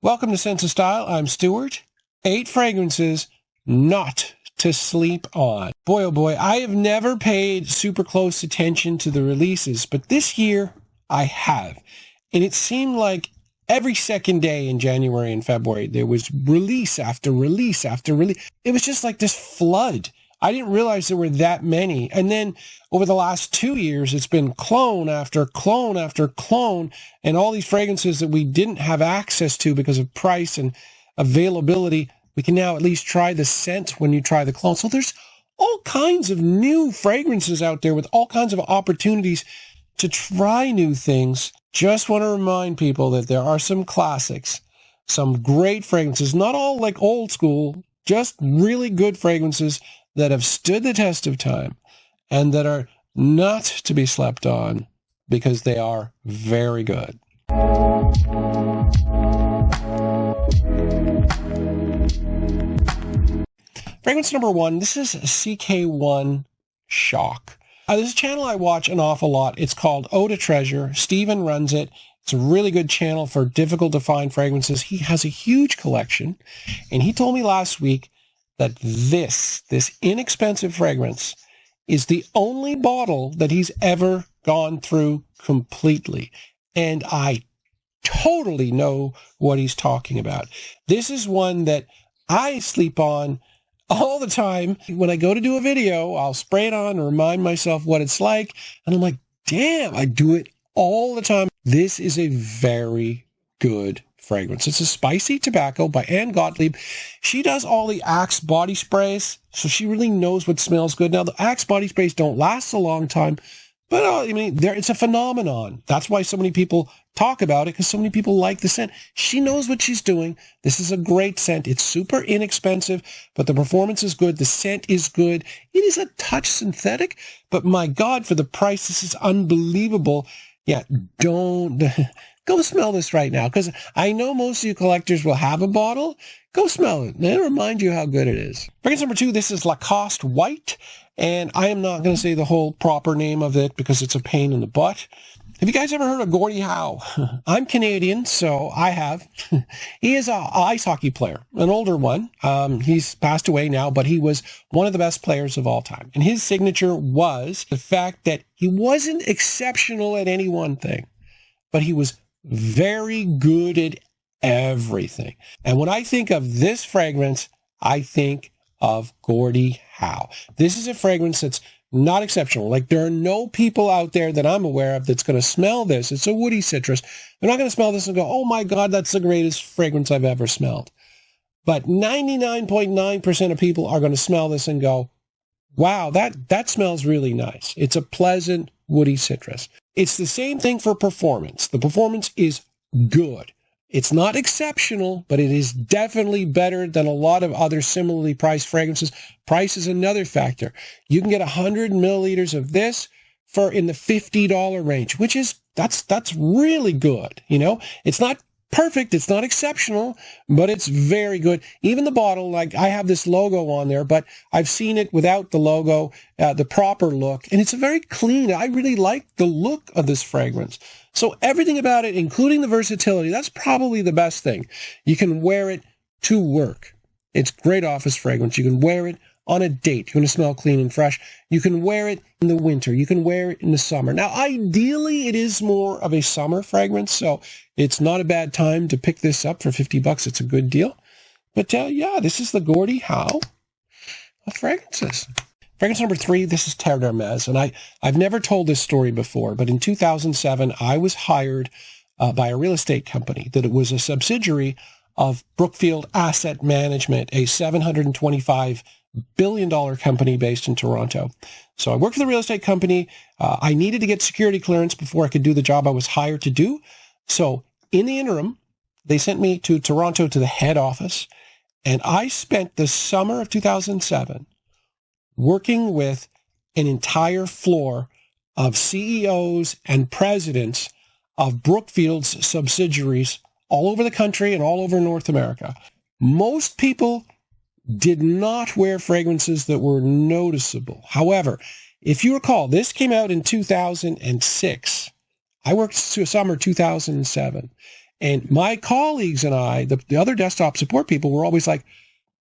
Welcome to Sense of Style. I'm Stuart. 8 fragrances not to sleep on. Boy, oh boy, I have never paid super close attention to the releases, but this year I have. And it seemed like every second day in January and February, there was release after release after release. It was just like this flood. I didn't realize there were that many. And then over the last 2 years, it's been clone after clone after clone, and all these fragrances that we didn't have access to because of price and availability, we can now at least try the scent when you try the clone. So there's all kinds of new fragrances out there with all kinds of opportunities to try new things. Just want to remind people that there are some classics, some great fragrances, not all like old school, just really good fragrances that have stood the test of time and that are not to be slept on because they are very good. Fragrance number 1, this is CK1 Shock. This is a channel I watch an awful lot. It's called Eau de Treasure. Steven runs it. It's a really good channel for difficult to find fragrances. He has a huge collection, and he told me last week that this inexpensive fragrance is the only bottle that he's ever gone through completely. And I totally know what he's talking about. This is one that I sleep on all the time. When I go to do a video, I'll spray it on and remind myself what it's like. And I'm like, damn, I do it all the time. This is a very good fragrance. It's a spicy tobacco by Anne Gottlieb. She does all the Axe body sprays, so she really knows what smells good. Now, the Axe body sprays don't last a long time, but I mean, it's a phenomenon. That's why so many people talk about it, because so many people like the scent. She knows what she's doing. This is a great scent. It's super inexpensive, but the performance is good. The scent is good. It is a touch synthetic, but my God, for the price, this is unbelievable. Yeah, don't... Go smell this right now, because I know most of you collectors will have a bottle. Go smell it, and it'll remind you how good it is. Fragrance number 2, this is Lacoste White, and I am not going to say the whole proper name of it because it's a pain in the butt. Have you guys ever heard of Gordy Howe? I'm Canadian, so I have. He is an ice hockey player, an older one. He's passed away now, but he was one of the best players of all time. And his signature was the fact that he wasn't exceptional at any one thing, but he was very good at everything. And when I think of this fragrance, I think of Gordy Howe. This is a fragrance that's not exceptional. Like, there are no people out there that I'm aware of that's going to smell this. It's a woody citrus. They're not going to smell this and go, oh my God, that's the greatest fragrance I've ever smelled. But 99.9% of people are going to smell this and go, wow, that smells really nice. It's a pleasant woody citrus. It's the same thing for performance. The performance is good. It's not exceptional, but it is definitely better than a lot of other similarly priced fragrances. Price is another factor. You can get 100 milliliters of this for in the $50 range, which is, that's really good. You know, it's not perfect. It's not exceptional, but it's very good. Even the bottle, like I have this logo on there, but I've seen it without the logo, the proper look, and it's a very clean. I really like the look of this fragrance. So everything about it, including the versatility, that's probably the best thing. You can wear it to work. It's great office fragrance. You can wear it on a date. You're going to smell clean and fresh. You can wear it in the winter. You can wear it in the summer. Now, ideally, it is more of a summer fragrance, so it's not a bad time to pick this up for $50. It's a good deal. But yeah, this is the Gordy Howe of fragrances. Fragrance number 3, this is Terre, and I've never told this story before, but in 2007, I was hired by a real estate company that it was a subsidiary of Brookfield Asset Management, a $725 billion company based in Toronto. So I worked for the real estate company. I needed to get security clearance before I could do the job I was hired to do. So in the interim, they sent me to Toronto to the head office, and I spent the summer of 2007 working with an entire floor of CEOs and presidents of Brookfield's subsidiaries all over the country and all over North America. Most people did not wear fragrances that were noticeable. However, if you recall, this came out in 2006. I worked through summer 2007. And my colleagues and I, the other desktop support people, were always like,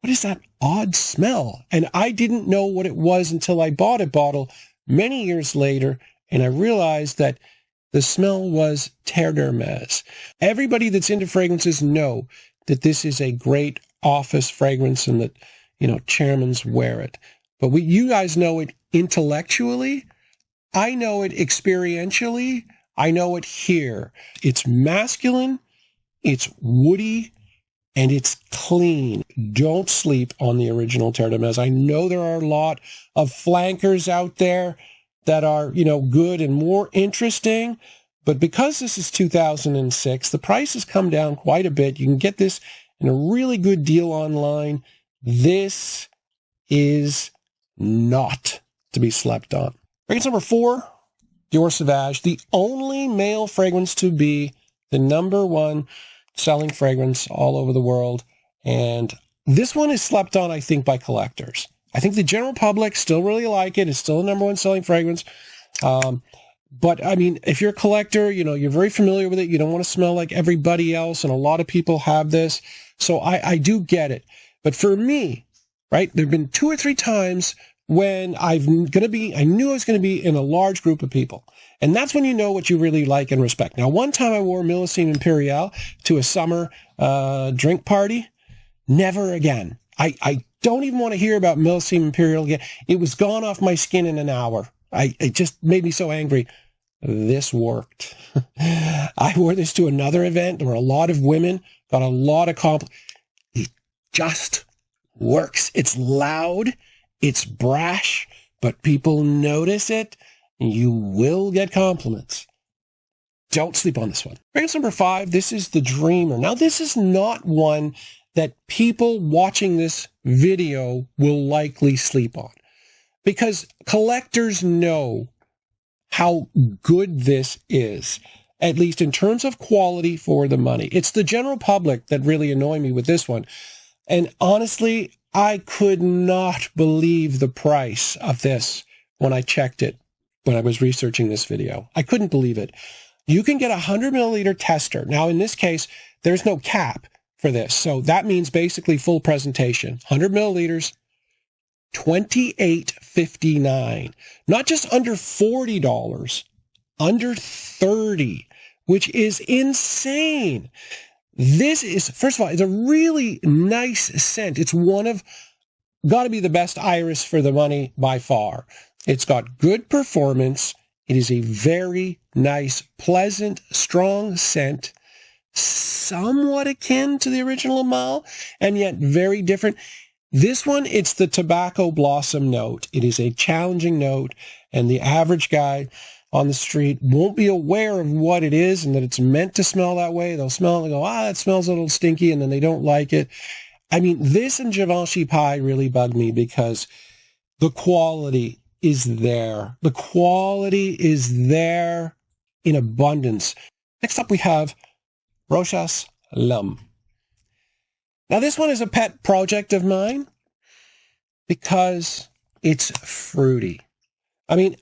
what is that odd smell? And I didn't know what it was until I bought a bottle many years later, and I realized that the smell was Terre. Everybody that's into fragrances know that this is a great office fragrance and that, chairmans wear it. But you guys know it intellectually. I know it experientially. I know it here. It's masculine, it's woody, and it's clean. Don't sleep on the original Terre. I know there are a lot of flankers out there that are, good and more interesting. But because this is 2006, the price has come down quite a bit. You can get this in a really good deal online. This is not to be slept on. Fragrance number 4, Dior Sauvage, the only male fragrance to be the number 1 selling fragrance all over the world. And this one is slept on, I think, by collectors. I think the general public still really like it. It's still the number 1 selling fragrance. But I mean, if you're a collector, you're very familiar with it. You don't want to smell like everybody else. And a lot of people have this. So I do get it. But for me, right, there have been 2 or 3 times when I knew I was going to be in a large group of people. And that's when you know what you really like and respect. Now, one time I wore Millésime Impérial to a summer drink party. Never again. I don't even want to hear about Millésime Impérial again. It was gone off my skin in an hour. It just made me so angry. This worked. I wore this to another event where a lot of women got a lot of compliments. It just works. It's loud. It's brash, but people notice it. You will get compliments. Don't sleep on this one. Fragrance number 5, this is the Dreamer. Now, this is not one that people watching this video will likely sleep on, because collectors know how good this is, at least in terms of quality for the money. It's the general public that really annoy me with this one. And honestly, I could not believe the price of this when I checked it, when I was researching this video. I couldn't believe it. You can get a 100 milliliter tester. Now, in this case, there's no cap for this. So that means basically full presentation. 100 milliliters, $28.59. Not just under $40, under $30, which is insane. This is, first of all, it's a really nice scent. It's got to be the best iris for the money by far. It's got good performance. It is a very nice, pleasant, strong scent, somewhat akin to the original Amal, and yet very different. This one, it's the tobacco blossom note. It is a challenging note, and the average guy on the street won't be aware of what it is and that it's meant to smell that way. They'll smell it and go, that smells a little stinky, and then they don't like it. I mean, this and Givenchy Pie really bug me because the quality is there. The quality is there in abundance. Next up, we have Ras Lum. Now, this one is a pet project of mine because it's fruity. I mean,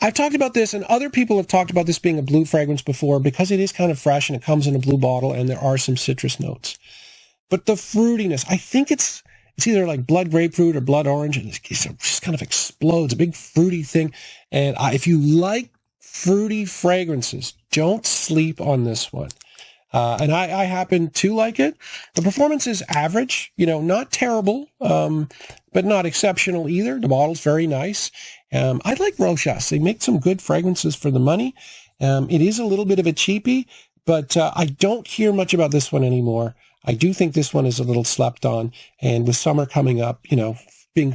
I've talked about this, and other people have talked about this being a blue fragrance before because it is kind of fresh and it comes in a blue bottle and there are some citrus notes. But the fruitiness, I think it's either like blood grapefruit or blood orange, and it just kind of explodes, a big fruity thing. And if you like fruity fragrances, don't sleep on this one. And I happen to like it. The performance is average, not terrible, but not exceptional either. The bottle's very nice. I like Rochas. They make some good fragrances for the money. It is a little bit of a cheapie, but I don't hear much about this one anymore. I do think this one is a little slept on, and with summer coming up,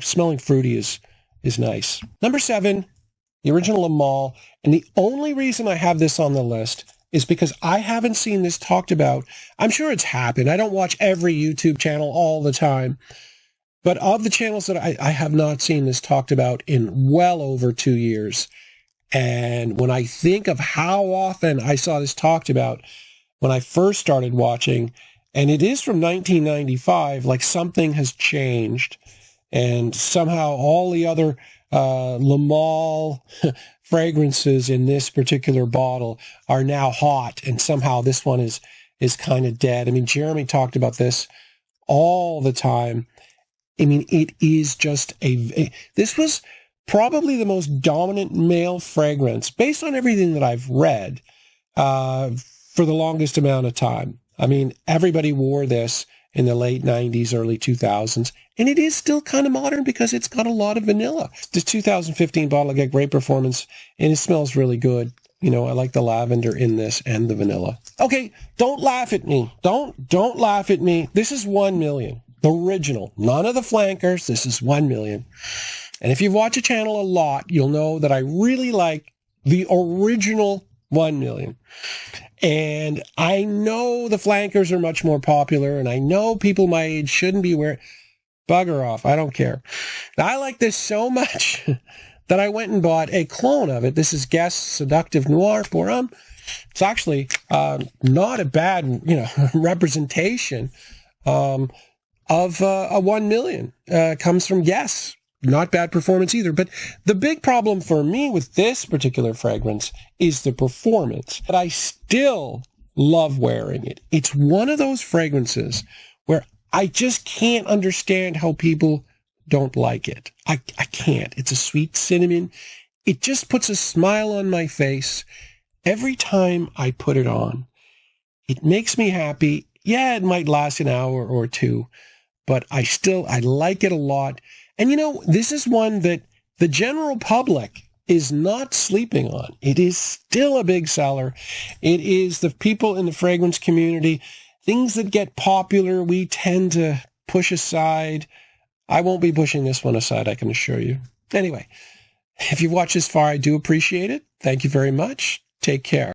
smelling fruity is nice. Number 7, the original Amal, and the only reason I have this on the list is because I haven't seen this talked about. I'm sure it's happened. I don't watch every YouTube channel all the time, but of the channels that I have not seen this talked about in well over 2 years. And when I think of how often I saw this talked about when I first started watching, and it is from 1995, like something has changed, and somehow all the other Lamal fragrances in this particular bottle are now hot, and somehow this one is is kind of dead. I mean, Jeremy talked about this all the time. I mean, it is just this was probably the most dominant male fragrance, based on everything that I've read, for the longest amount of time. I mean, everybody wore this in the late 90s, early 2000s, and it is still kind of modern because it's got a lot of vanilla. The 2015 bottle got great performance, and it smells really good. You know, I like the lavender in this and the vanilla. Okay, don't laugh at me. Don't laugh at me. This is 1 million. The original. None of the flankers. This is 1 million. And if you've watched the channel a lot, you'll know that I really like the original 1 million. And I know the flankers are much more popular, and I know people my age shouldn't be wearing... Bugger off. I don't care. I like this so much that I went and bought a clone of it. This is Guess Seductive Noir Pour. It's actually not a bad, representation of a 1 million. Comes from Guess. Not bad performance either. But the big problem for me with this particular fragrance is the performance. But I still love wearing it. It's one of those fragrances where I just can't understand how people don't like it. I can't. It's a sweet cinnamon. It just puts a smile on my face every time I put it on. It makes me happy. Yeah, it might last an hour or two, but I like it a lot. And this is one that the general public is not sleeping on. It is still a big seller. It is the people in the fragrance community. Things that get popular, we tend to push aside. I won't be pushing this one aside, I can assure you. Anyway, if you've watched this far, I do appreciate it. Thank you very much. Take care.